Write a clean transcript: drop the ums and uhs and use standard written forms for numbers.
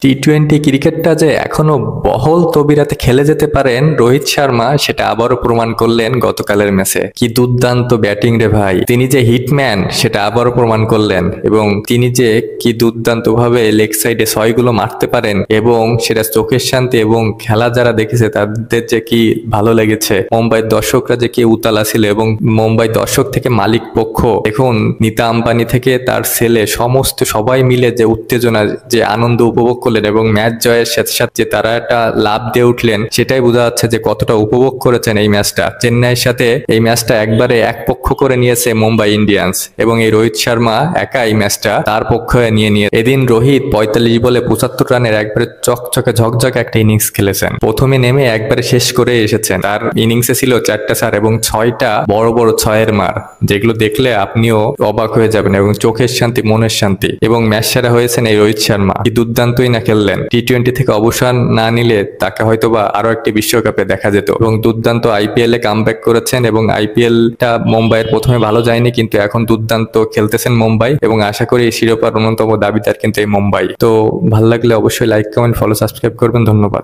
টি-20 ক্রিকেটটা যে এখনো বহল তবিরাতে খেলে যেতে পারেন রোহিত শর্মা, সেটা আবারও প্রমাণ করলেন গতকালের ম্যাচে। কি দুর্দান্ত ব্যাটিং রে ভাই! তিনি যে হিটম্যান সেটা আবারও প্রমাণ করলেন, এবং তিনি যে কি দুর্দান্ত ভাবে লেগ সাইডে ছয়গুলো মারতে পারেন, এবং সেটা চোখের শান্তি, এবং খেলা যারা দেখেছে তাদের যে কি ভালো লেগেছে। মুম্বাইয়ের দর্শকরা যে কি উতালা ছিল, এবং মুম্বাই দর্শক থেকে মালিক পক্ষ, দেখুন নীতা আম্বানি থেকে তার ছেলে, সমস্ত সবাই মিলে যে উত্তেজনা, যে আনন্দ উপভোগ করলেন, এবং ম্যাচ জয়ের সাথে সাথে যে তারা একটা লাভ দিয়ে উঠলেন, সেটাই বোঝা যাচ্ছে যে কতটা উপভোগ করেছেন এই ম্যাচটা। চেন্নাইয়ের সাথে এই ম্যাচটা একবারে এক পক্ষ করে নিয়েছে মুম্বাই ইন্ডিয়ান্স, এবং এই রোহিত শর্মা একা এই ম্যাচটা তার পক্ষে নিয়ে এদিন রোহিত 45 বলে 75 রানের একবারে চকচকে ঝকঝকে একটা ইনিংস খেলেছেন। প্রথমে নেমে একবারে শেষ করে এসেছেন। তার ইনিংসে ছিল 4টা চার এবং 6টা বড় বড় ছয়ের মার, যেগুলো দেখলে আপনিও অবাক হয়ে যাবেন, এবং চোখের শান্তি মনের শান্তি। এবং ম্যাচ সেরা হয়েছেন এই রোহিত শর্মা, কি দুর্দান্তই না খেললেন। টি-20 থেকে অবসর না নিলে তাকে হয়তোবা আরো একটি বিশ্বকাপে দেখা যেত। এবং দুর্দান্ত আইপিএল এ কামব্যাক করেছেন, এবং আইপিএলটা মুম্বাইয়ের প্রথমে ভালো যায়নি, কিন্তু এখন দুর্দান্ত খেলতেছেন মুম্বাই, এবং আশা করি এই শিরোপার অন্যতম দাবিদার কিন্তু এই মুম্বাই। তো ভালো লাগলে অবশ্যই লাইক, কমেন্ট, ফলো, সাবস্ক্রাইব করবেন। ধন্যবাদ।